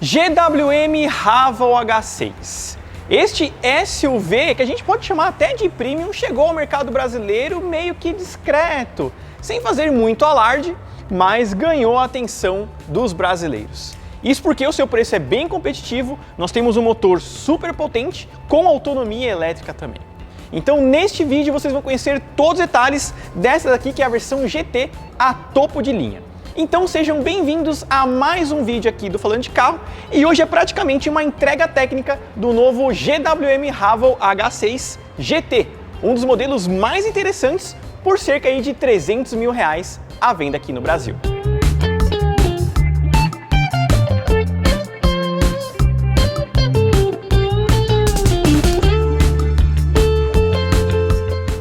GWM Haval H6. Este SUV, que a gente pode chamar até de premium, chegou ao mercado brasileiro meio que discreto, sem fazer muito alarde, mas ganhou a atenção dos brasileiros. Isso porque o seu preço é bem competitivo, nós temos um motor super potente com autonomia elétrica também. Então neste vídeo vocês vão conhecer todos os detalhes dessa daqui que é a versão GT a topo de linha. Então sejam bem-vindos a mais um vídeo aqui do Falando de Carro e hoje é praticamente uma entrega técnica do novo GWM Haval H6 GT, um dos modelos mais interessantes por cerca aí de R$300 mil à venda aqui no Brasil.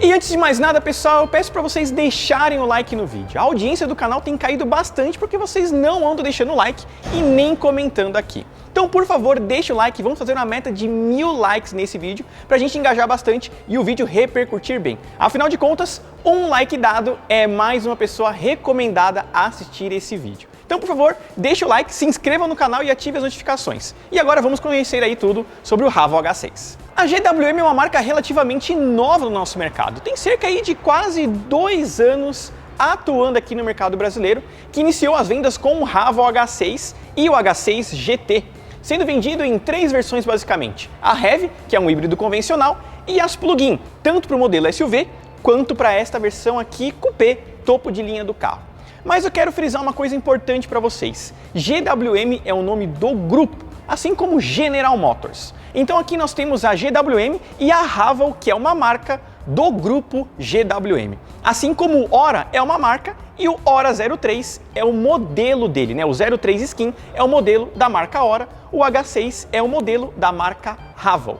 E antes de mais nada, pessoal, eu peço para vocês deixarem o like no vídeo. A audiência do canal tem caído bastante porque vocês não andam deixando o like e nem comentando aqui. Então, por favor, deixa o like, vamos fazer uma meta de 1000 likes nesse vídeo para a gente engajar bastante e o vídeo repercutir bem. Afinal de contas, um like dado é mais uma pessoa recomendada a assistir esse vídeo. Então, por favor, deixa o like, se inscreva no canal e ative as notificações. E agora vamos conhecer aí tudo sobre o Haval H6. A GWM é uma marca relativamente nova no nosso mercado. Tem cerca aí de quase 2 anos atuando aqui no mercado brasileiro, que iniciou as vendas com o Haval H6 e o H6 GT, sendo vendido em 3 versões basicamente. A Heavy, que é um híbrido convencional, e as Plug-in, tanto para o modelo SUV quanto para esta versão aqui Coupé, topo de linha do carro. Mas eu quero frisar uma coisa importante para vocês. GWM é o nome do grupo, assim como General Motors. Então aqui nós temos a GWM e a Haval, que é uma marca do grupo GWM. Assim como o Ora é uma marca e o Ora 03 é o modelo dele, né? O 03 Skin é o modelo da marca Ora, o H6 é o modelo da marca Haval.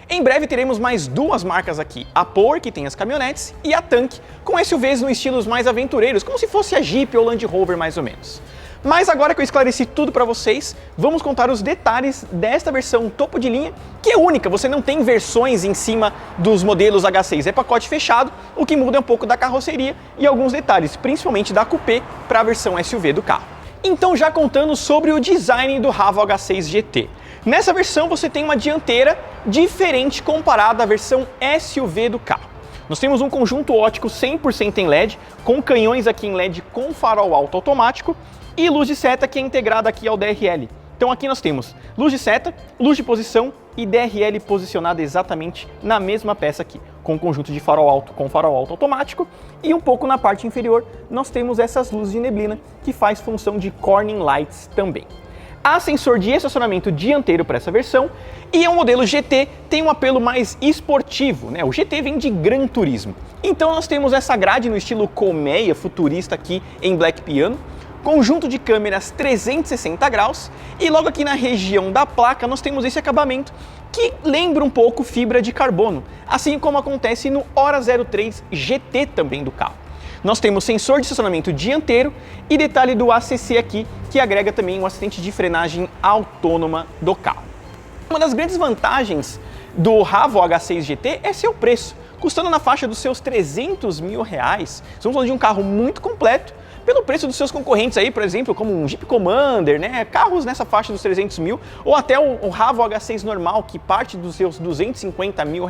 Em breve teremos mais 2 marcas aqui, a Power, que tem as caminhonetes, e a Tank, com SUVs no estilos mais aventureiros, como se fosse a Jeep ou Land Rover mais ou menos. Mas agora que eu esclareci tudo para vocês, vamos contar os detalhes desta versão topo de linha, que é única, você não tem versões em cima dos modelos H6, é pacote fechado, o que muda um pouco da carroceria e alguns detalhes, principalmente da Coupé para a versão SUV do carro. Então já contando sobre o design do Haval H6 GT. Nessa versão você tem uma dianteira diferente comparada à versão SUV do carro. Nós temos um conjunto óptico 100% em LED, com canhões aqui em LED com farol alto automático e luz de seta que é integrada aqui ao DRL. Então aqui nós temos luz de seta, luz de posição e DRL posicionada exatamente na mesma peça aqui, com um conjunto de farol alto com farol alto automático e um pouco na parte inferior nós temos essas luzes de neblina que faz função de corning lights também. Há sensor de estacionamento dianteiro para essa versão e o modelo GT tem um apelo mais esportivo, né? O GT vem de Gran Turismo. Então nós temos essa grade no estilo colmeia futurista aqui em Black Piano, conjunto de câmeras 360 graus e logo aqui na região da placa nós temos esse acabamento que lembra um pouco fibra de carbono, assim como acontece no Ora 03 GT também do carro. Nós temos sensor de estacionamento dianteiro e detalhe do ACC aqui, que agrega também um assistente de frenagem autônoma do carro. Uma das grandes vantagens do Haval H6 GT é seu preço, custando na faixa dos seus R$300 mil. Estamos falando de um carro muito completo, pelo preço dos seus concorrentes aí, por exemplo, como um Jeep Commander, né? Carros nessa faixa dos 300 mil, ou até o Haval H6 normal, que parte dos seus R$250 mil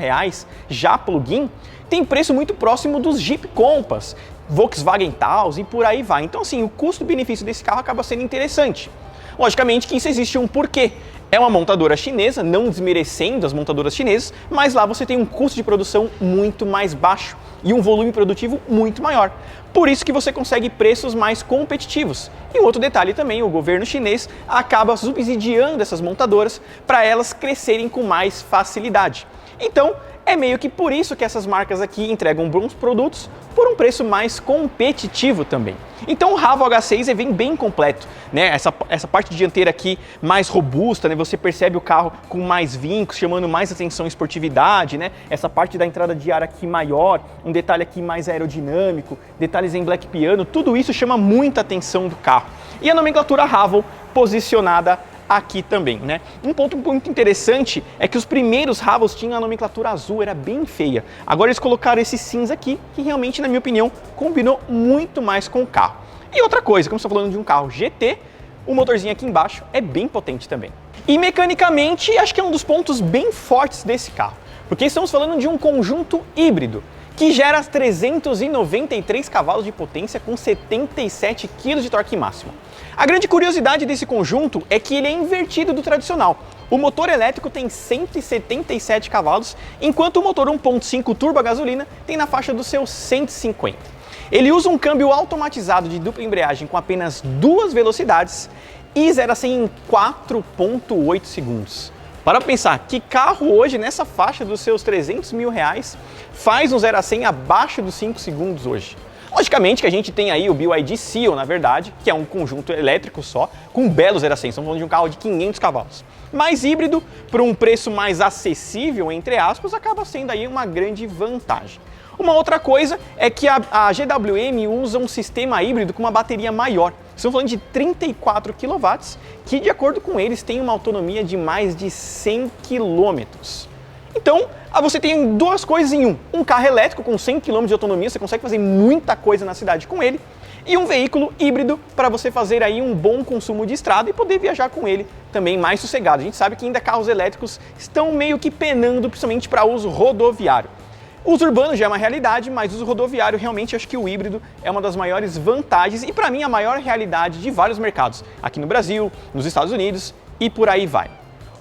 já plug-in, tem preço muito próximo dos Jeep Compass, Volkswagen Taos e por aí vai. Então assim, o custo-benefício desse carro acaba sendo interessante. Logicamente que isso existe um porquê. É uma montadora chinesa, não desmerecendo as montadoras chinesas, mas lá você tem um custo de produção muito mais baixo e um volume produtivo muito maior. Por isso que você consegue preços mais competitivos. E um outro detalhe também, o governo chinês acaba subsidiando essas montadoras para elas crescerem com mais facilidade. Então, é meio que por isso que essas marcas aqui entregam bons produtos por um preço mais competitivo também. Então o Haval H6 vem bem completo, né? Essa parte dianteira aqui mais robusta, né? Você percebe o carro com mais vincos, chamando mais atenção à esportividade, né? Essa parte da entrada de ar aqui maior, um detalhe aqui mais aerodinâmico, detalhes em Black Piano, tudo isso chama muita atenção do carro. E a nomenclatura Haval posicionada aqui também, né? Um ponto muito interessante é que os primeiros Havals tinham a nomenclatura azul, era bem feia. Agora eles colocaram esse cinza aqui, que realmente, na minha opinião, combinou muito mais com o carro. E outra coisa, como você está falando de um carro GT, O motorzinho aqui embaixo é bem potente também. E mecanicamente, acho que é um dos pontos bem fortes desse carro, porque estamos falando de um conjunto híbrido, que gera 393 cavalos de potência com 77 kg de torque máximo. A grande curiosidade desse conjunto é que ele é invertido do tradicional. O motor elétrico tem 177 cavalos, enquanto o motor 1.5 turbo a gasolina tem na faixa dos seus 150. Ele usa um câmbio automatizado de dupla embreagem com apenas 2 velocidades e 0 a 100 em 4.8 segundos. Para pensar, que carro hoje nessa faixa dos seus 300 mil reais faz um 0 a 100 abaixo dos 5 segundos hoje? Logicamente que a gente tem aí o BYD Seal, na verdade, que é um conjunto elétrico só, com um belo 0 a 100, estamos falando de um carro de 500 cavalos. Mas híbrido, por um preço mais acessível, entre aspas, acaba sendo aí uma grande vantagem. Uma outra coisa é que a GWM usa um sistema híbrido com uma bateria maior. Estamos falando de 34 kW, que de acordo com eles tem uma autonomia de mais de 100 km. Então, você tem duas coisas em um. Um carro elétrico com 100 km de autonomia, você consegue fazer muita coisa na cidade com ele. E um veículo híbrido para você fazer aí um bom consumo de estrada e poder viajar com ele também mais sossegado. A gente sabe que ainda carros elétricos estão meio que penando, principalmente para uso rodoviário. O uso urbano já é uma realidade, mas o uso rodoviário realmente acho que o híbrido é uma das maiores vantagens e para mim a maior realidade de vários mercados, aqui no Brasil, nos Estados Unidos e por aí vai.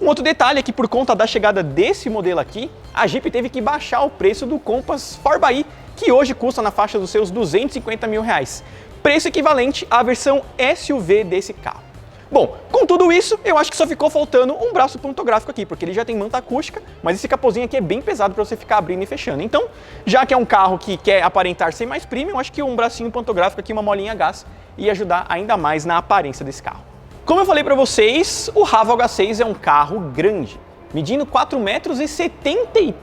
Um outro detalhe é que por conta da chegada desse modelo aqui, a Jeep teve que baixar o preço do Compass 4xE, que hoje custa na faixa dos seus 250 mil reais, preço equivalente à versão SUV desse carro. Bom, com tudo isso, eu acho que só ficou faltando um braço pantográfico aqui, porque ele já tem manta acústica, mas esse capôzinho aqui é bem pesado para você ficar abrindo e fechando. Então, já que é um carro que quer aparentar ser mais premium, eu acho que um bracinho pantográfico aqui, uma molinha a gás, ia ajudar ainda mais na aparência desse carro. Como eu falei para vocês, o Raval H6 é um carro grande, medindo 4,73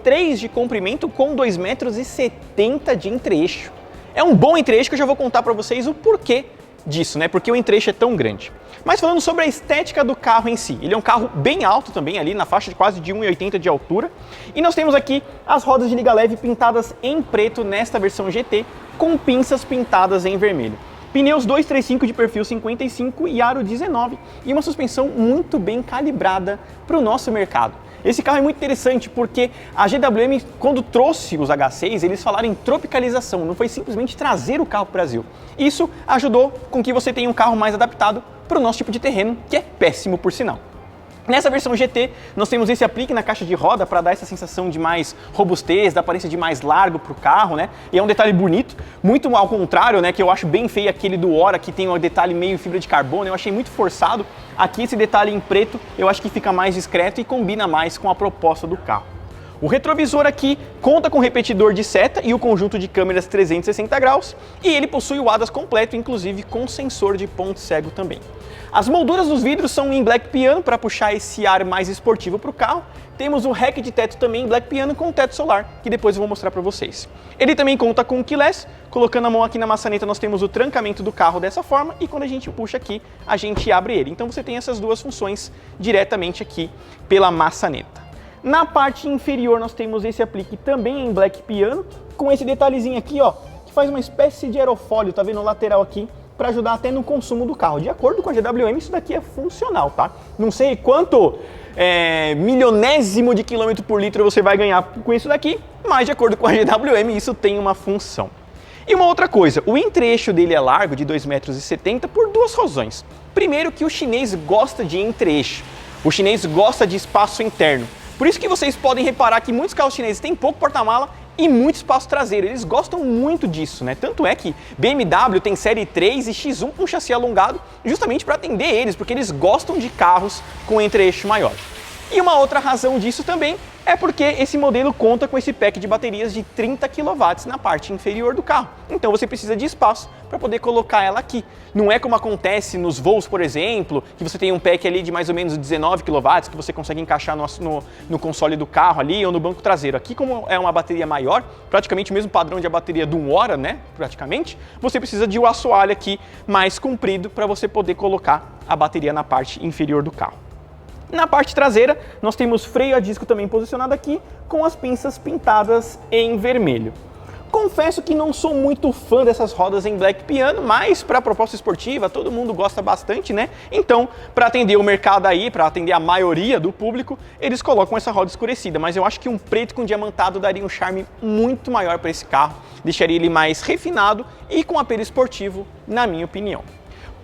m de comprimento com 2,70 m de entre-eixo. É um bom entre-eixo que eu já vou contar para vocês o porquê disso, né? Porque o entre-eixo é tão grande. Mas falando sobre a estética do carro em si, ele é um carro bem alto também, ali na faixa de quase de 1,80 m de altura. E nós temos aqui as rodas de liga leve pintadas em preto nesta versão GT, com pinças pintadas em vermelho. Pneus 235 de perfil 55 e aro 19 e uma suspensão muito bem calibrada para o nosso mercado. Esse carro é muito interessante porque a GWM, quando trouxe os H6, eles falaram em tropicalização, não foi simplesmente trazer o carro para o Brasil. Isso ajudou com que você tenha um carro mais adaptado para o nosso tipo de terreno, que é péssimo por sinal. Nessa versão GT, nós temos esse aplique na caixa de roda para dar essa sensação de mais robustez, da aparência de mais largo para o carro, né? E é um detalhe bonito, muito ao contrário, né? Que eu acho bem feio aquele do Ora, que tem um detalhe meio fibra de carbono, eu achei muito forçado. Aqui esse detalhe em preto, eu acho que fica mais discreto e combina mais com a proposta do carro. O retrovisor aqui conta com repetidor de seta e o conjunto de câmeras 360 graus e ele possui o ADAS completo, inclusive com sensor de ponto cego também. As molduras dos vidros são em Black Piano para puxar esse ar mais esportivo para o carro. Temos o rack de teto também em Black Piano com teto solar, que depois eu vou mostrar para vocês. Ele também conta com keyless, colocando a mão aqui na maçaneta nós temos o trancamento do carro dessa forma e quando a gente puxa aqui, a gente abre ele. Então você tem essas duas funções diretamente aqui pela maçaneta. Na parte inferior nós temos esse aplique também em Black Piano, com esse detalhezinho aqui, ó, que faz uma espécie de aerofólio, tá vendo, lateral aqui, para ajudar até no consumo do carro. De acordo com a GWM, isso daqui é funcional, tá? Não sei quanto milionésimo de quilômetro por litro você vai ganhar com isso daqui, mas de acordo com a GWM, isso tem uma função. E uma outra coisa, o entre-eixo dele é largo, de 2,70 m, por duas razões. Primeiro que o chinês gosta de entre-eixo, o chinês gosta de espaço interno. Por isso que vocês podem reparar que muitos carros chineses têm pouco porta-mala e muito espaço traseiro. Eles gostam muito disso, né? Tanto é que BMW tem série 3 e X1 com chassi alongado justamente para atender eles, porque eles gostam de carros com entre-eixo maior. E uma outra razão disso também é porque esse modelo conta com esse pack de baterias de 30 kW na parte inferior do carro. Então você precisa de espaço para poder colocar ela aqui. Não é como acontece nos voos, por exemplo, que você tem um pack ali de mais ou menos 19 kW que você consegue encaixar no console do carro ali ou no banco traseiro. Aqui, como é uma bateria maior, praticamente o mesmo padrão de a bateria de um Ora, né, praticamente, você precisa de um assoalho aqui mais comprido para você poder colocar a bateria na parte inferior do carro. Na parte traseira, nós temos freio a disco também posicionado aqui, com as pinças pintadas em vermelho. Confesso que não sou muito fã dessas rodas em Black Piano, mas para proposta esportiva todo mundo gosta bastante, né? Então, para atender o mercado aí, para atender a maioria do público, eles colocam essa roda escurecida, mas eu acho que um preto com diamantado daria um charme muito maior para esse carro, deixaria ele mais refinado e com apelo esportivo, na minha opinião.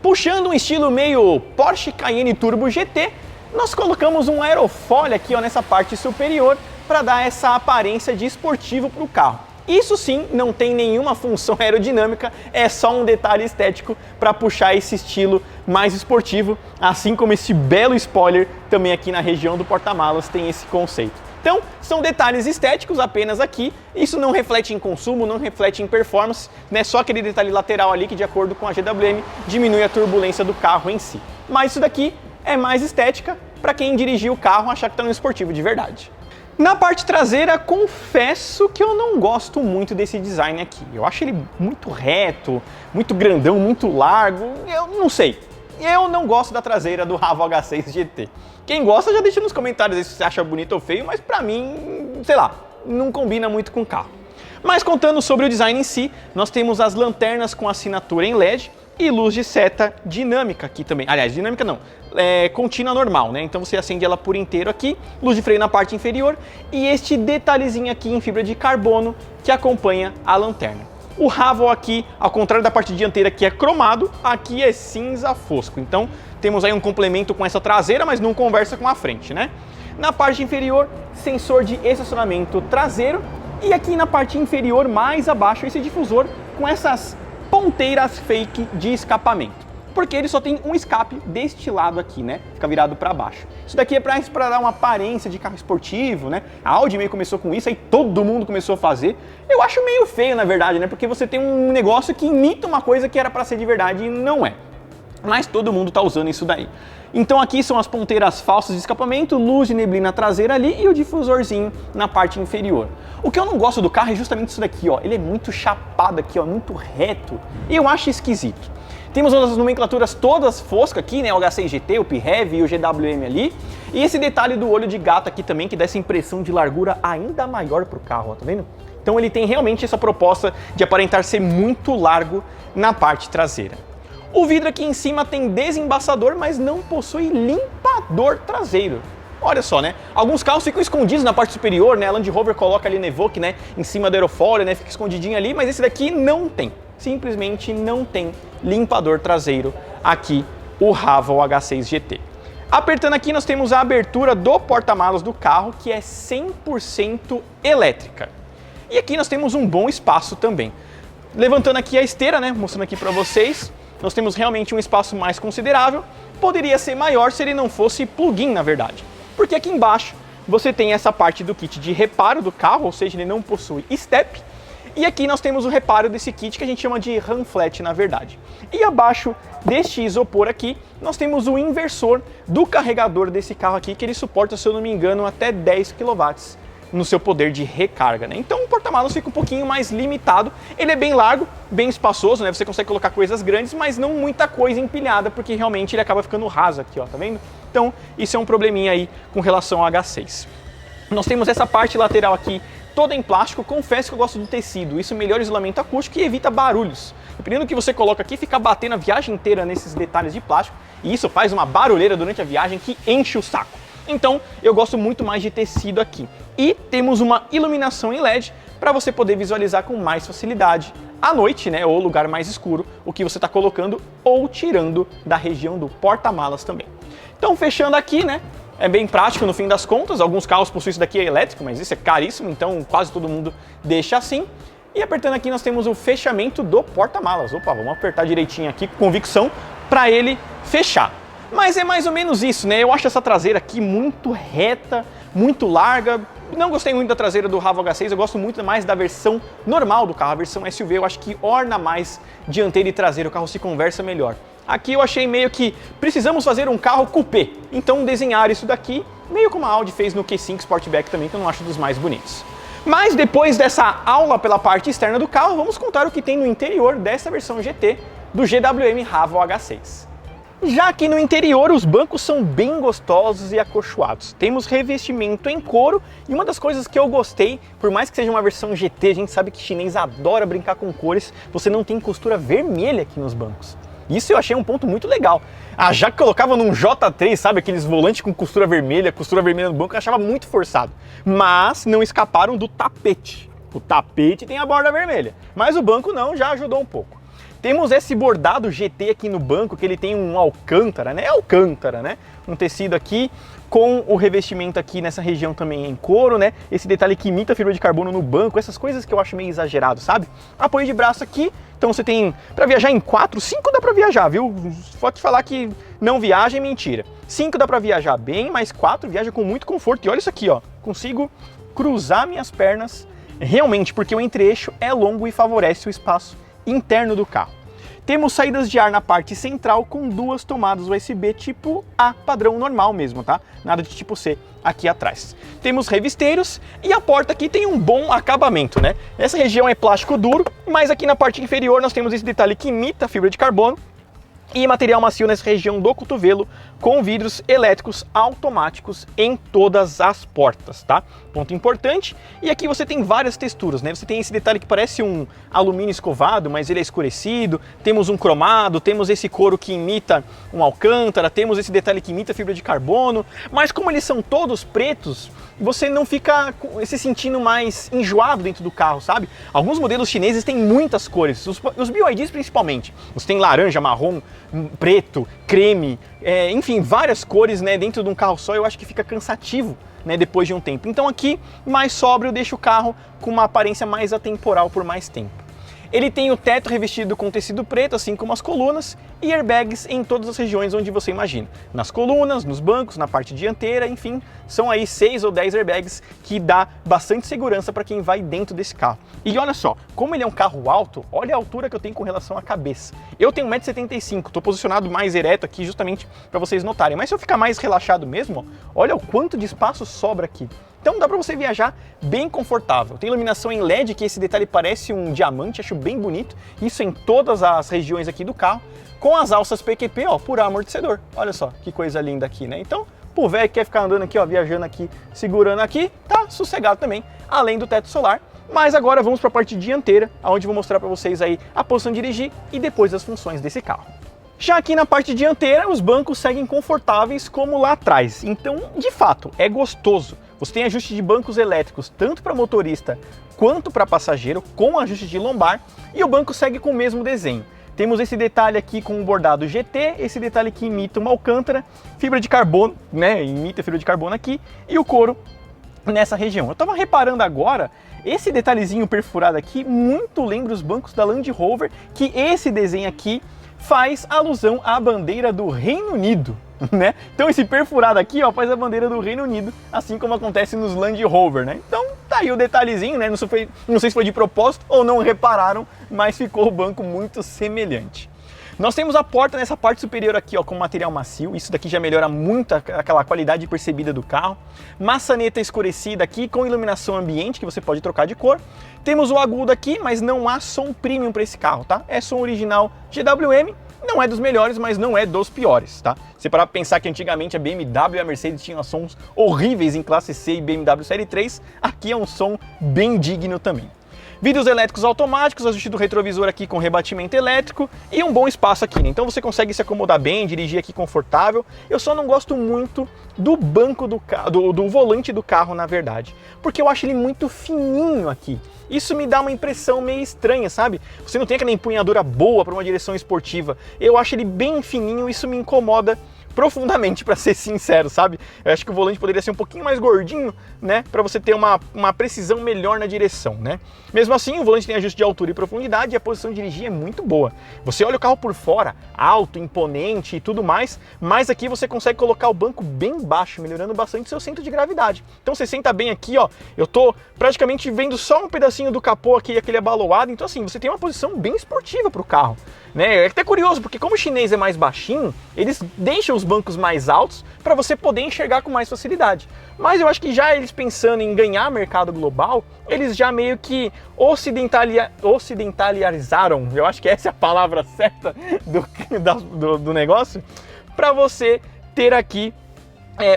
Puxando um estilo meio Porsche Cayenne Turbo GT, nós colocamos um aerofólio aqui ó, nessa parte superior para dar essa aparência de esportivo para o carro. Isso sim, não tem nenhuma função aerodinâmica, é só um detalhe estético para puxar esse estilo mais esportivo, assim como esse belo spoiler também aqui na região do porta-malas tem esse conceito. Então, são detalhes estéticos apenas aqui, isso não reflete em consumo, não reflete em performance, né? Só aquele detalhe lateral ali que, de acordo com a GWM, diminui a turbulência do carro em si. Mas isso daqui é mais estética para quem dirigir o carro achar que está no esportivo de verdade. Na parte traseira, confesso que eu não gosto muito desse design aqui. Eu acho ele muito reto, muito grandão, muito largo, eu não sei. Eu não gosto da traseira do Ravo H6 GT. Quem gosta já deixa nos comentários se você acha bonito ou feio, mas pra mim, sei lá, não combina muito com o carro. Mas contando sobre o design em si, nós temos as lanternas com assinatura em LED e luz de seta dinâmica aqui também. Aliás, dinâmica não, contínua normal, né? Então você acende ela por inteiro aqui, luz de freio na parte inferior e este detalhezinho aqui em fibra de carbono que acompanha a lanterna. O Ravo aqui, ao contrário da parte dianteira que é cromado, aqui é cinza fosco. Então temos aí um complemento com essa traseira, mas não conversa com a frente, né? Na parte inferior, sensor de estacionamento traseiro e aqui na parte inferior, mais abaixo, esse difusor com essas ponteiras fake de escapamento. Porque ele só tem um escape deste lado aqui, né? Fica virado para baixo. Isso daqui é para dar uma aparência de carro esportivo, né? A Audi meio começou com isso, aí todo mundo começou a fazer. Eu acho meio feio, na verdade, né? Porque você tem um negócio que imita uma coisa que era para ser de verdade e não é. Mas todo mundo tá usando isso daí. Então aqui são as ponteiras falsas de escapamento, luz de neblina traseira ali e o difusorzinho na parte inferior. O que eu não gosto do carro é justamente isso daqui, ó. Ele é muito chapado aqui, ó, muito reto. E eu acho esquisito. Temos as nomenclaturas todas foscas aqui, né? O H6 GT, o PHEV e o GWM ali. E esse detalhe do olho de gato aqui também, que dá essa impressão de largura ainda maior pro carro, ó, tá vendo? Então ele tem realmente essa proposta de aparentar ser muito largo na parte traseira. O vidro aqui em cima tem desembaçador, mas não possui limpador traseiro. Olha só, né? Alguns carros ficam escondidos na parte superior, né? A Land Rover coloca ali na Evoque, né? Em cima do aerofólio, né? Fica escondidinho ali, mas esse daqui não tem. Simplesmente não tem limpador traseiro aqui, o Ravo H6 GT. Apertando aqui nós temos a abertura do porta-malas do carro, que é 100% elétrica. E aqui nós temos um bom espaço também. Levantando aqui a esteira, né? Mostrando aqui para vocês. Nós temos realmente um espaço mais considerável, poderia ser maior se ele não fosse plug-in, na verdade. Porque aqui embaixo você tem essa parte do kit de reparo do carro, ou seja, ele não possui step. E aqui nós temos o reparo desse kit que a gente chama de RAM flat, na verdade. E abaixo deste isopor aqui, nós temos o inversor do carregador desse carro aqui, que ele suporta, se eu não me engano, até 10 kW no seu poder de recarga, né? Então o porta-malas fica um pouquinho mais limitado. Ele é bem largo, bem espaçoso, né? Você consegue colocar coisas grandes, mas não muita coisa empilhada, porque realmente ele acaba ficando raso aqui, ó, tá vendo? Então isso é um probleminha aí com relação ao H6. Nós temos essa parte lateral aqui toda em plástico. Confesso que eu gosto do tecido, isso melhora o isolamento acústico e evita barulhos. Dependendo do que você coloca aqui, fica batendo a viagem inteira nesses detalhes de plástico e isso faz uma barulheira durante a viagem que enche o saco. Então eu gosto muito mais de tecido aqui. E temos uma iluminação em LED para você poder visualizar com mais facilidade à noite, né, ou lugar mais escuro, o que você está colocando ou tirando da região do porta-malas também. Então fechando aqui, né, é bem prático no fim das contas. Alguns carros possuem isso daqui elétrico, mas isso é caríssimo, então quase todo mundo deixa assim. E apertando aqui nós temos o fechamento do porta-malas. Opa, vamos apertar direitinho aqui com convicção para ele fechar. Mas é mais ou menos isso, né? Eu acho essa traseira aqui muito reta, muito larga. Não gostei muito da traseira do Ravo H6, eu gosto muito mais da versão normal do carro, a versão SUV. Eu acho que orna mais dianteira e traseira, o carro se conversa melhor. Aqui eu achei meio que precisamos fazer um carro coupé, então desenhar isso daqui, meio como a Audi fez no Q5 Sportback também, que eu não acho dos mais bonitos. Mas depois dessa aula pela parte externa do carro, vamos contar o que tem no interior dessa versão GT do GWM Ravo H6. Já aqui no interior, os bancos são bem gostosos e acolchoados. Temos revestimento em couro e uma das coisas que eu gostei, por mais que seja uma versão GT, a gente sabe que chinês adora brincar com cores, você não tem costura vermelha aqui nos bancos. Isso eu achei um ponto muito legal. Já que colocava num J3, sabe, aqueles volantes com costura vermelha no banco, eu achava muito forçado. Mas não escaparam do tapete. O tapete tem a borda vermelha, mas o banco não, já ajudou um pouco. Temos esse bordado GT aqui no banco, que ele tem um alcântara, né? Alcântara, né? Um tecido aqui com o revestimento aqui nessa região também em couro, né? Esse detalhe que imita fibra de carbono no banco, essas coisas que eu acho meio exagerado, sabe? Apoio de braço aqui, então você tem para viajar em 4, 5 dá para viajar, viu? Pode falar que não viaja é mentira. 5 dá para viajar bem, mas 4 viaja com muito conforto. E olha isso aqui, ó, consigo cruzar minhas pernas realmente, porque o entre-eixo é longo e favorece o espaço interno do carro. Temos saídas de ar na parte central com 2 tomadas USB tipo A, padrão normal mesmo, tá? Nada de tipo C aqui atrás. Temos revisteiros e a porta aqui tem um bom acabamento, né? Essa região é plástico duro, mas aqui na parte inferior nós temos esse detalhe que imita fibra de carbono e material macio nessa região do cotovelo, com vidros elétricos automáticos em todas as portas, tá? Ponto importante. E aqui você tem várias texturas, né? Você tem esse detalhe que parece um alumínio escovado, mas ele é escurecido. Temos um cromado, temos esse couro que imita um alcântara, temos esse detalhe que imita fibra de carbono. Mas como eles são todos pretos, você não fica se sentindo mais enjoado dentro do carro, sabe? Alguns modelos chineses têm muitas cores, os BYDs principalmente. Você tem laranja, marrom, preto, creme, enfim, várias cores, né, dentro de um carro só. Eu acho que fica cansativo, né, depois de um tempo. Então aqui, mais sóbrio, deixa o carro com uma aparência mais atemporal por mais tempo. Ele tem o teto revestido com tecido preto, assim como as colunas, e airbags em todas as regiões onde você imagina. Nas colunas, nos bancos, na parte dianteira, enfim, são aí 6 ou 10 airbags que dá bastante segurança para quem vai dentro desse carro. E olha só, como ele é um carro alto, olha a altura que eu tenho com relação à cabeça. Eu tenho 1,75 m, estou posicionado mais ereto aqui justamente para vocês notarem, mas se eu ficar mais relaxado mesmo, ó, olha o quanto de espaço sobra aqui. Então dá para você viajar bem confortável. Tem iluminação em LED, que esse detalhe parece um diamante, acho bem bonito. Isso em todas as regiões aqui do carro, com as alças PQP, ó, por amortecedor. Olha só que coisa linda aqui, né? Então, pro velho que quer ficar andando aqui, ó, viajando aqui, segurando aqui, tá sossegado também, além do teto solar. Mas agora vamos para a parte dianteira, onde vou mostrar para vocês aí a posição de dirigir e depois as funções desse carro. Já aqui na parte dianteira, os bancos seguem confortáveis como lá atrás. Então, de fato, é gostoso. Você tem ajuste de bancos elétricos tanto para motorista quanto para passageiro, com ajuste de lombar, e o banco segue com o mesmo desenho. Temos esse detalhe aqui com o bordado GT, esse detalhe que imita uma alcântara, fibra de carbono, né? Imita fibra de carbono aqui, e o couro nessa região. Eu estava reparando agora, esse detalhezinho perfurado aqui muito lembra os bancos da Land Rover, que esse desenho aqui faz alusão à bandeira do Reino Unido, né? Então esse perfurado aqui, ó, faz a bandeira do Reino Unido, assim como acontece nos Land Rover, né? Então tá aí o detalhezinho, né? Não sei se foi de propósito ou não repararam, mas ficou o banco muito semelhante. Nós temos a porta nessa parte superior aqui, ó, com material macio. Isso daqui já melhora muito aquela qualidade percebida do carro. Maçaneta escurecida aqui com iluminação ambiente, que você pode trocar de cor. Temos o agudo aqui, mas não há som premium para esse carro, tá? É som original GWM. Não é dos melhores, mas não é dos piores, tá? Se parar pra pensar que antigamente a BMW e a Mercedes tinham sons horríveis em classe C e BMW Série 3, aqui é um som bem digno também. Vidros elétricos automáticos, ajuste do retrovisor aqui com rebatimento elétrico e um bom espaço aqui, né? Então você consegue se acomodar bem, dirigir aqui confortável. Eu só não gosto muito do banco do volante do carro, na verdade, porque eu acho ele muito fininho aqui. Isso me dá uma impressão meio estranha, sabe? Você não tem aquela empunhadura boa para uma direção esportiva. Eu acho ele bem fininho, isso me incomoda profundamente, para ser sincero, sabe? Eu acho que o volante poderia ser um pouquinho mais gordinho, né? Para você ter uma precisão melhor na direção, né? Mesmo assim, o volante tem ajuste de altura e profundidade e a posição de dirigir é muito boa. Você olha o carro por fora, alto, imponente e tudo mais, mas aqui você consegue colocar o banco bem baixo, melhorando bastante seu centro de gravidade. Então você senta bem aqui, ó, eu tô praticamente vendo só um pedacinho do capô aqui, aquele abaloado, então assim, você tem uma posição bem esportiva para o carro, né? É até curioso, porque como o chinês é mais baixinho, eles deixam os bancos mais altos para você poder enxergar com mais facilidade. Mas eu acho que já eles pensando em ganhar mercado global, eles já meio que ocidentalizaram, eu acho que essa é a palavra certa do negócio, para você ter aqui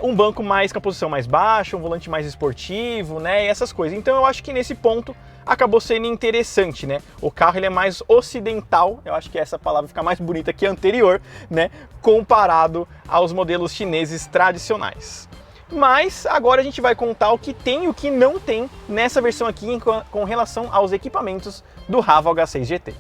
um banco mais com a posição mais baixa, um volante mais esportivo, né, e essas coisas. Então eu acho que nesse ponto acabou sendo interessante, né? O carro ele é mais ocidental, eu acho que essa palavra fica mais bonita que a anterior, né, comparado aos modelos chineses tradicionais. Mas agora a gente vai contar o que tem e o que não tem nessa versão aqui com relação aos equipamentos do Raval H6 GT.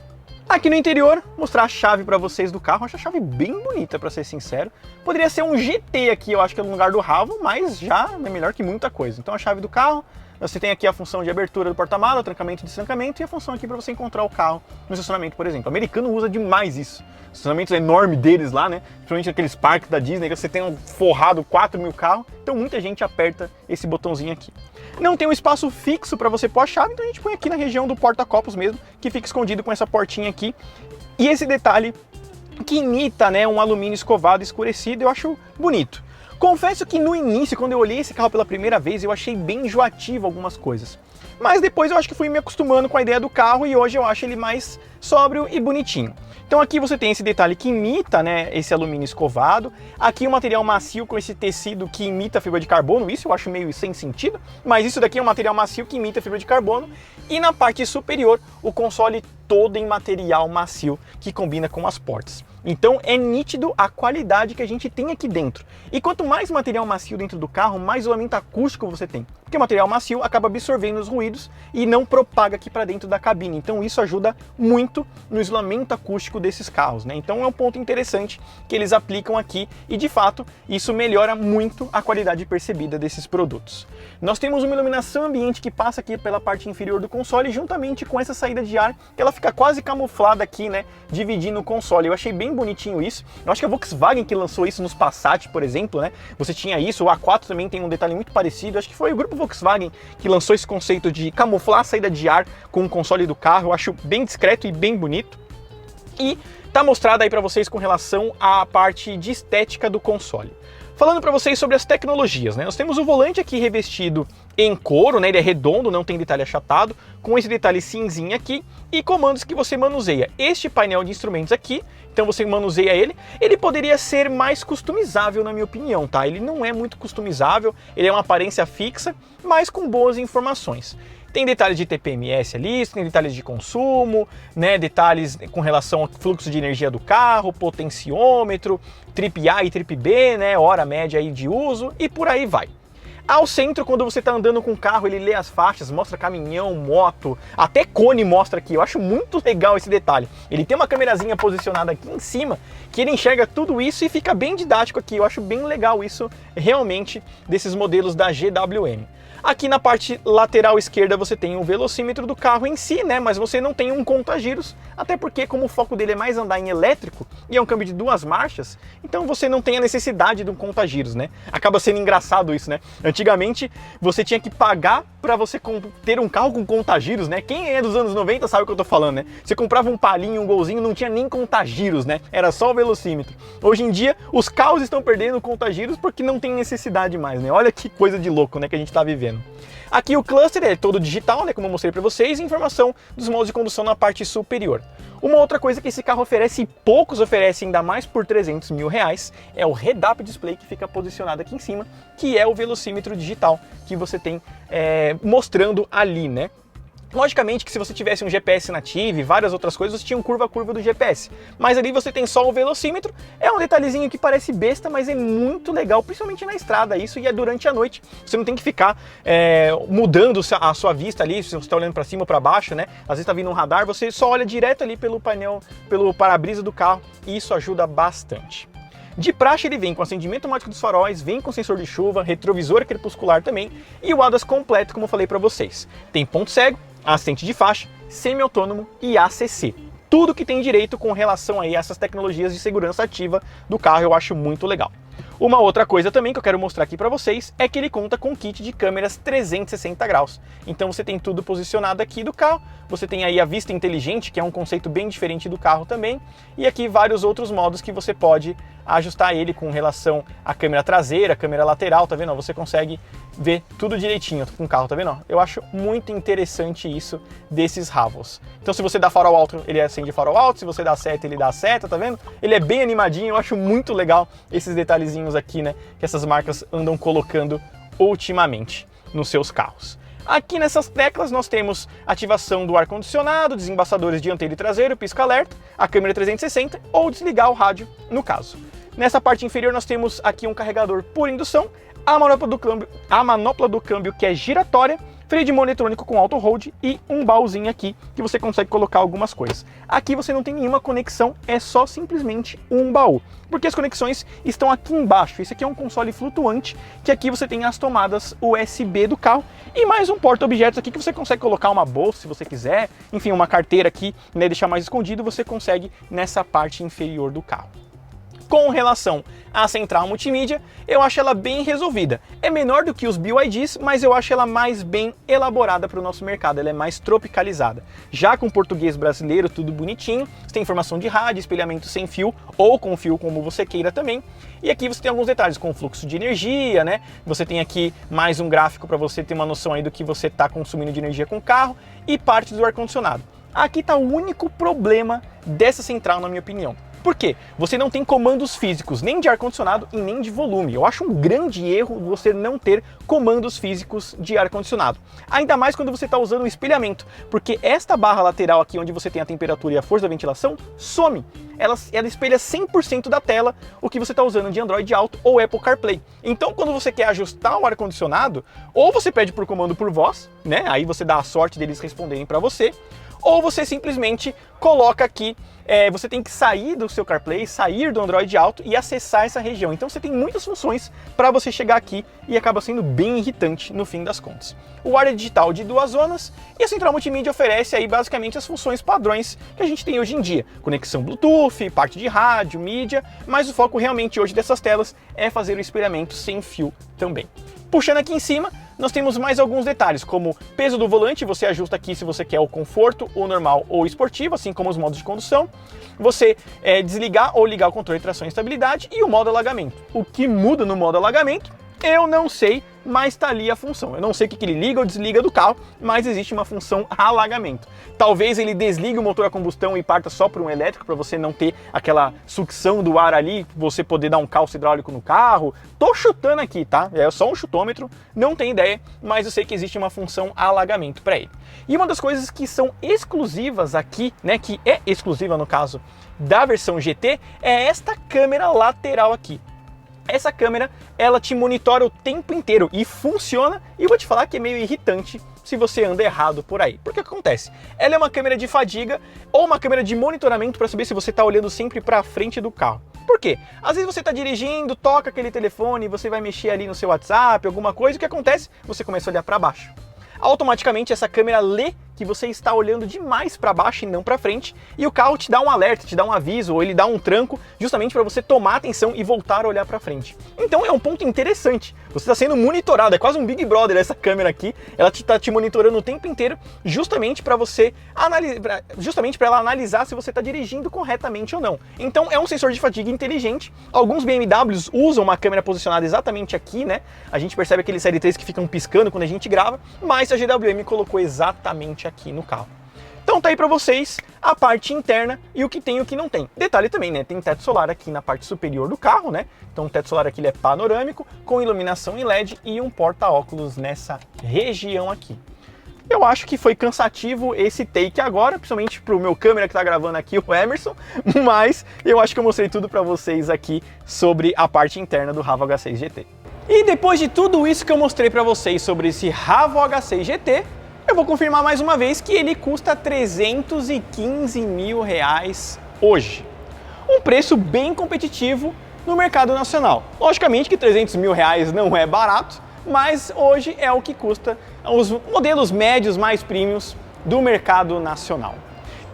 Aqui no interior, mostrar a chave para vocês do carro. Acho a chave bem bonita, para ser sincero. Poderia ser um GT aqui, eu acho que é no lugar do Raval, mas já é melhor que muita coisa. Então a chave do carro, você tem aqui a função de abertura do porta-mala, trancamento e destrancamento, e a função aqui para você encontrar o carro no estacionamento, por exemplo. O americano usa demais isso. Os estacionamentos enormes deles lá, né? Principalmente aqueles parques da Disney, que você tem forrado 4.000 carros, então muita gente aperta esse botãozinho aqui. Não tem um espaço fixo para você pôr a chave, então a gente põe aqui na região do porta-copos mesmo, que fica escondido com essa portinha aqui. E esse detalhe que imita, né, um alumínio escovado escurecido, eu acho bonito. Confesso que no início, quando eu olhei esse carro pela primeira vez, eu achei bem enjoativo algumas coisas. Mas depois eu acho que fui me acostumando com a ideia do carro e hoje eu acho ele mais sóbrio e bonitinho. Então aqui você tem esse detalhe que imita, né, esse alumínio escovado. Aqui um material macio com esse tecido que imita a fibra de carbono. Isso eu acho meio sem sentido, mas isso daqui é um material macio que imita a fibra de carbono. E na parte superior, o console todo em material macio que combina com as portas. Então é nítido a qualidade que a gente tem aqui dentro. E quanto mais material macio dentro do carro, mais isolamento acústico você tem. Porque o material macio acaba absorvendo os ruídos e não propaga aqui para dentro da cabine. Então isso ajuda muito no isolamento acústico desses carros, né? Então é um ponto interessante que eles aplicam aqui e de fato isso melhora muito a qualidade percebida desses produtos. Nós temos uma iluminação ambiente que passa aqui pela parte inferior do console juntamente com essa saída de ar, que ela fica quase camuflada aqui, né, dividindo o console. Eu achei bem bonitinho isso. Eu acho que a Volkswagen que lançou isso nos Passat, por exemplo, né? Você tinha isso, o A4 também tem um detalhe muito parecido. Eu acho que foi o grupo Volkswagen que lançou esse conceito de camuflar a saída de ar com o console do carro. Eu acho bem discreto e bem bonito. E tá mostrado aí para vocês com relação à parte de estética do console. Falando para vocês sobre as tecnologias, né? Nós temos o volante aqui revestido em couro, né? Ele é redondo, não tem detalhe achatado, com esse detalhe cinzinha aqui e comandos que você manuseia. Este painel de instrumentos aqui, então você manuseia ele. Ele poderia ser mais customizável, na minha opinião, tá? Ele não é muito customizável, ele é uma aparência fixa, mas com boas informações. Tem detalhes de TPMS ali, tem detalhes de consumo, né, detalhes com relação ao fluxo de energia do carro, potenciômetro, trip A e trip B, né, hora média aí de uso e por aí vai. Ao centro, quando você está andando com o carro, ele lê as faixas, mostra caminhão, moto, até cone mostra aqui. Eu acho muito legal esse detalhe. Ele tem uma câmerazinha posicionada aqui em cima, que ele enxerga tudo isso e fica bem didático aqui. Eu acho bem legal isso, realmente, desses modelos da GWM. Aqui na parte lateral esquerda você tem o velocímetro do carro em si, né? Mas você não tem um conta-giros, até porque como o foco dele é mais andar em elétrico e é um câmbio de 2 marchas, então você não tem a necessidade de um conta-giros, né? Acaba sendo engraçado isso, né? Antigamente você tinha que pagar para você ter um carro com conta-giros, né? Quem é dos anos 90 sabe o que eu tô falando, né? Você comprava um Palio, um Golzinho, não tinha nem conta-giros, né? Era só o velocímetro. Hoje em dia, os carros estão perdendo conta-giros porque não tem necessidade mais, né? Olha que coisa de louco, né, que a gente tá vivendo. Aqui o cluster é todo digital, né, como eu mostrei para vocês, e informação dos modos de condução na parte superior. Uma outra coisa que esse carro oferece e poucos oferecem, ainda mais por 300 mil reais, é o head-up display que fica posicionado aqui em cima, que é o velocímetro digital que você tem mostrando ali, né? Logicamente que se você tivesse um GPS nativo e várias outras coisas, você tinha um curva a curva do GPS. Mas ali você tem só o velocímetro, é um detalhezinho que parece besta, mas é muito legal, principalmente na estrada, isso, e é durante a noite. Você não tem que ficar mudando a sua vista ali, se você está olhando para cima ou para baixo, né? Às vezes está vindo um radar, você só olha direto ali pelo painel, pelo para-brisa do carro, e isso ajuda bastante. De praxe ele vem com acendimento automático dos faróis, vem com sensor de chuva, retrovisor crepuscular também, e o ADAS completo, como eu falei para vocês. Tem ponto cego, assistente de faixa, semi-autônomo e ACC. Tudo que tem direito com relação aí a essas tecnologias de segurança ativa do carro, eu acho muito legal. Uma outra coisa também que eu quero mostrar aqui para vocês é que ele conta com kit de câmeras 360 graus. Então você tem tudo posicionado aqui do carro, você tem aí a vista inteligente, que é um conceito bem diferente do carro também, e aqui vários outros modos que você pode ajustar ele com relação à câmera traseira, câmera lateral, tá vendo? Você consegue ver tudo direitinho com o carro, tá vendo? Eu acho muito interessante isso desses Havos. Então se você dá farol alto, ele acende farol alto, se você dá seta, ele dá seta, tá vendo? Ele é bem animadinho, eu acho muito legal esses detalhezinhos aqui, né, que essas marcas andam colocando ultimamente nos seus carros. Aqui nessas teclas nós temos ativação do ar-condicionado, desembaçadores dianteiro e traseiro, pisca-alerta, a câmera 360 ou desligar o rádio no caso. Nessa parte inferior nós temos aqui um carregador por indução, a manopla do câmbio que é giratória, freio de mão eletrônico com auto hold e um baúzinho aqui que você consegue colocar algumas coisas. Aqui você não tem nenhuma conexão, é só simplesmente um baú, porque as conexões estão aqui embaixo. Esse aqui é um console flutuante, que aqui você tem as tomadas USB do carro e mais um porta-objetos aqui que você consegue colocar uma bolsa se você quiser, enfim, uma carteira aqui, né, deixar mais escondido, você consegue nessa parte inferior do carro. Com relação à central multimídia, eu acho ela bem resolvida. É menor do que os BYDs, mas eu acho ela mais bem elaborada para o nosso mercado, ela é mais tropicalizada. Já com português brasileiro, tudo bonitinho, você tem informação de rádio, espelhamento sem fio ou com fio, como você queira também. E aqui você tem alguns detalhes com fluxo de energia, né? Você tem aqui mais um gráfico para você ter uma noção aí do que você está consumindo de energia com o carro e parte do ar-condicionado. Aqui está o único problema dessa central, na minha opinião. Por quê? Você não tem comandos físicos, nem de ar-condicionado e nem de volume. Eu acho um grande erro você não ter comandos físicos de ar-condicionado. Ainda mais quando você está usando o espelhamento, porque esta barra lateral aqui, onde você tem a temperatura e a força da ventilação, some. Ela espelha 100% da tela o que você está usando de Android Auto ou Apple CarPlay. Então, quando você quer ajustar o ar-condicionado, ou você pede por comando por voz, né? Aí você dá a sorte deles responderem para você, ou você simplesmente coloca aqui, você tem que sair do seu CarPlay, sair do Android Auto e acessar essa região. Então você tem muitas funções para você chegar aqui e acaba sendo bem irritante no fim das contas. O área digital de 2 zonas e a central multimídia oferece aí basicamente as funções padrões que a gente tem hoje em dia. Conexão Bluetooth, parte de rádio, mídia, mas o foco realmente hoje dessas telas é fazer o espelhamento sem fio também. Puxando aqui em cima, nós temos mais alguns detalhes, como peso do volante, você ajusta aqui se você quer o conforto, o normal ou o esportivo, assim como os modos de condução. Você desligar ou ligar o controle de tração e estabilidade e o modo alagamento. O que muda no modo alagamento, eu não sei, mas está ali a função. Eu não sei o que ele liga ou desliga do carro, mas existe uma função alagamento. Talvez ele desligue o motor a combustão e parta só por um elétrico, para você não ter aquela sucção do ar ali, você poder dar um calço hidráulico no carro. Tô chutando aqui, tá? É só um chutômetro, não tenho ideia, mas eu sei que existe uma função alagamento para ele. E uma das coisas que são exclusivas aqui, né, que é exclusiva no caso da versão GT, é esta câmera lateral aqui. Essa câmera, ela te monitora o tempo inteiro e funciona, e eu vou te falar que é meio irritante se você anda errado por aí. Porque o que acontece? Ela é uma câmera de fadiga ou uma câmera de monitoramento para saber se você está olhando sempre para frente do carro. Por quê? Às vezes você está dirigindo, toca aquele telefone, você vai mexer ali no seu WhatsApp, alguma coisa, o que acontece? Você começa a olhar para baixo. Automaticamente essa câmera lê que você está olhando demais para baixo e não para frente, e o carro te dá um alerta, te dá um aviso, ou ele dá um tranco, justamente para você tomar atenção e voltar a olhar para frente. Então é um ponto interessante, você está sendo monitorado, é quase um Big Brother essa câmera aqui, ela está te monitorando o tempo inteiro, justamente para você justamente para ela analisar se você está dirigindo corretamente ou não. Então é um sensor de fadiga inteligente, alguns BMWs usam uma câmera posicionada exatamente aqui, né? A gente percebe aqueles Série 3 que ficam piscando quando a gente grava, mas a GWM colocou exatamente aqui no carro. Então tá aí para vocês a parte interna e o que tem e o que não tem. Detalhe também, né? Tem teto solar aqui na parte superior do carro, né? Então o teto solar aqui ele é panorâmico, com iluminação em LED e um porta-óculos nessa região aqui. Eu acho que foi cansativo esse take agora, principalmente pro meu câmera que tá gravando aqui, o Emerson, mas eu acho que eu mostrei tudo para vocês aqui sobre a parte interna do Ravo H6 GT. E depois de tudo isso que eu mostrei para vocês sobre esse Ravo H6 GT, eu vou confirmar mais uma vez que ele custa R$315 mil hoje. Um preço bem competitivo no mercado nacional. Logicamente que R$300 mil não é barato, mas hoje é o que custa os modelos médios mais premiums do mercado nacional.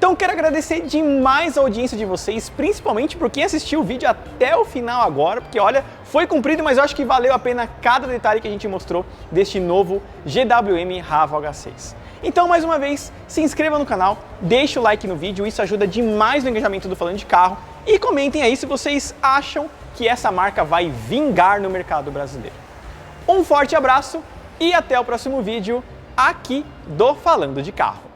Então quero agradecer demais a audiência de vocês, principalmente por quem assistiu o vídeo até o final agora, porque olha, foi comprido, mas eu acho que valeu a pena cada detalhe que a gente mostrou deste novo GWM Ravo H6. Então, mais uma vez, se inscreva no canal, deixe o like no vídeo, isso ajuda demais no engajamento do Falando de Carro, e comentem aí se vocês acham que essa marca vai vingar no mercado brasileiro. Um forte abraço e até o próximo vídeo aqui do Falando de Carro.